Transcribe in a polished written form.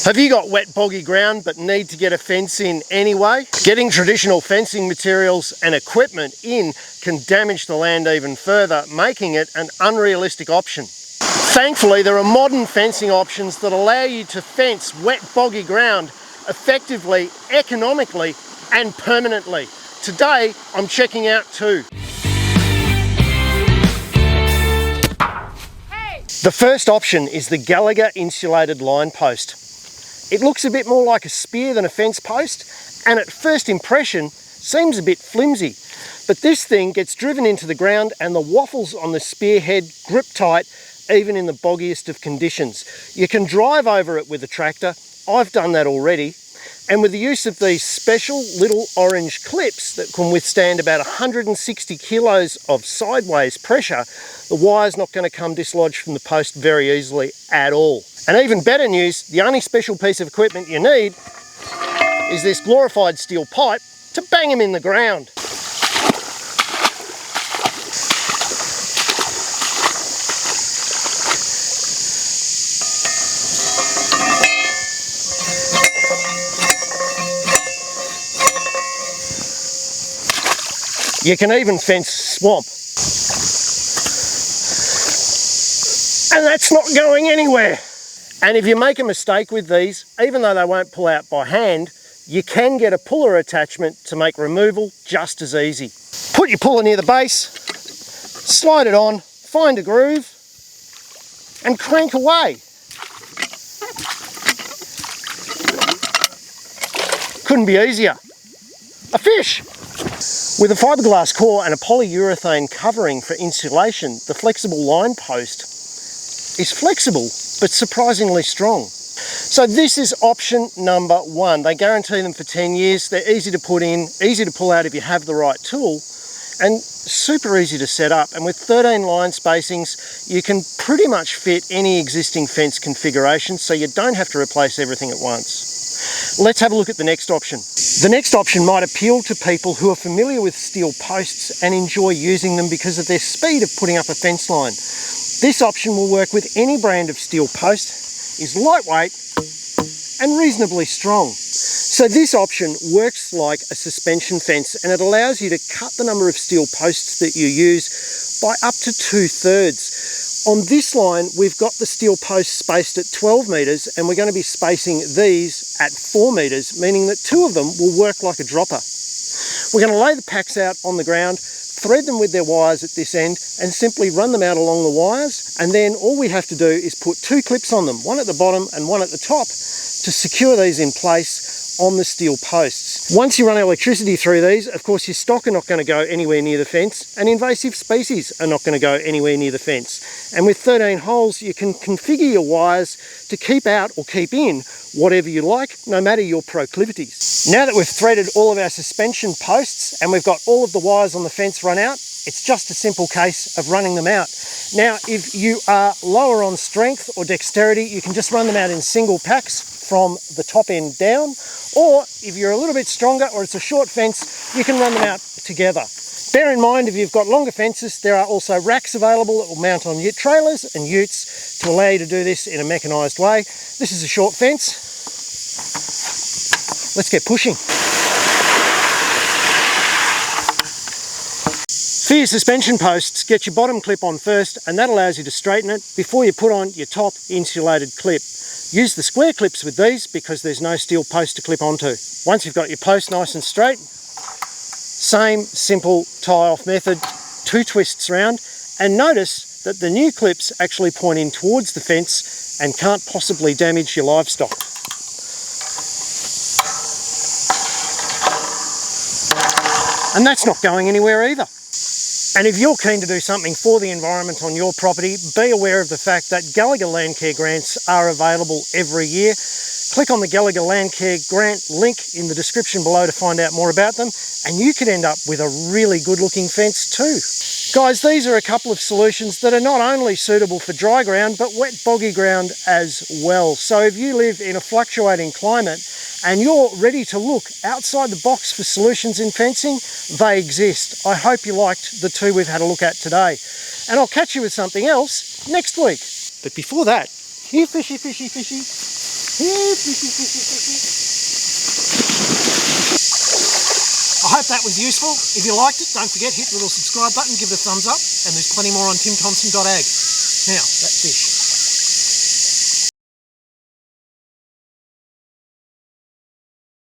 Have you got wet boggy ground but need to get a fence in anyway? Getting traditional fencing materials and equipment in can damage the land even further, making it an unrealistic option. Thankfully, there are modern fencing options that allow you to fence wet boggy ground effectively, economically and permanently. Today, I'm checking out two. The first option is the Gallagher insulated line post. It looks a bit more like a spear than a fence post, and at first impression seems a bit flimsy. But this thing gets driven into the ground and the waffles on the spearhead grip tight even in the boggiest of conditions. You can drive over it with a tractor. I've done that already. And with the use of these special little orange clips that can withstand about 160 kilos of sideways pressure, the wire's not going to come dislodged from the post very easily at all. And even better news, the only special piece of equipment you need is this glorified steel pipe to bang them in the ground. You can even fence swamp. And that's not going anywhere. And if you make a mistake with these, even though they won't pull out by hand, you can get a puller attachment to make removal just as easy. Put your puller near the base, slide it on, find a groove, and crank away. Couldn't be easier. A fish! With a fiberglass core and a polyurethane covering for insulation, the flexible line post is flexible but surprisingly strong. So this is option number one. They guarantee them for 10 years. They're easy to put in, easy to pull out if you have the right tool, and super easy to set up. And with 13 line spacings, you can pretty much fit any existing fence configuration, so you don't have to replace everything at once. Let's have a look at the next option. The next option might appeal to people who are familiar with steel posts and enjoy using them because of their speed of putting up a fence line. This option will work with any brand of steel post, is lightweight and reasonably strong. So this option works like a suspension fence, and it allows you to cut the number of steel posts that you use by up to 2/3. On this line, we've got the steel posts spaced at 12 metres, and we're going to be spacing these at 4 metres, meaning that two of them will work like a dropper. We're going to lay the packs out on the ground, thread them with their wires at this end, and simply run them out along the wires, and then all we have to do is put two clips on them, one at the bottom and one at the top, to secure these in place on the steel posts. Once you run electricity through these, of course your stock are not going to go anywhere near the fence, and invasive species are not going to go anywhere near the fence. And with 13 holes, you can configure your wires to keep out or keep in whatever you like, no matter your proclivities. Now that we've threaded all of our suspension posts and we've got all of the wires on the fence run out, it's just a simple case of running them out. Now, if you are lower on strength or dexterity, you can just run them out in single packs from the top end down, or if you're a little bit stronger or it's a short fence, you can run them out together. Bear in mind, if you've got longer fences, there are also racks available that will mount on ute trailers and utes to allow you to do this in a mechanised way. This is a short fence. Let's get pushing. For your suspension posts, get your bottom clip on first, and that allows you to straighten it before you put on your top insulated clip. Use the square clips with these because there's no steel post to clip onto. Once you've got your post nice and straight, same simple tie-off method, 2 twists round, and notice that the new clips actually point in towards the fence and can't possibly damage your livestock. And that's not going anywhere either. And if you're keen to do something for the environment on your property, be aware of the fact that Gallagher Land Care grants are available every year. Click on the Gallagher Land Care grant link in the description below to find out more about them, and you could end up with a really good looking fence too. Guys, these are a couple of solutions that are not only suitable for dry ground, but wet boggy ground as well. So if you live in a fluctuating climate and you're ready to look outside the box for solutions in fencing, they exist. I hope you liked the two we've had a look at today. And I'll catch you with something else next week. But before that, here fishy, fishy, fishy. I hope that was useful. If you liked it, don't forget, hit the little subscribe button, give it a thumbs up, and there's plenty more on timthompson.ag. Now, that fish.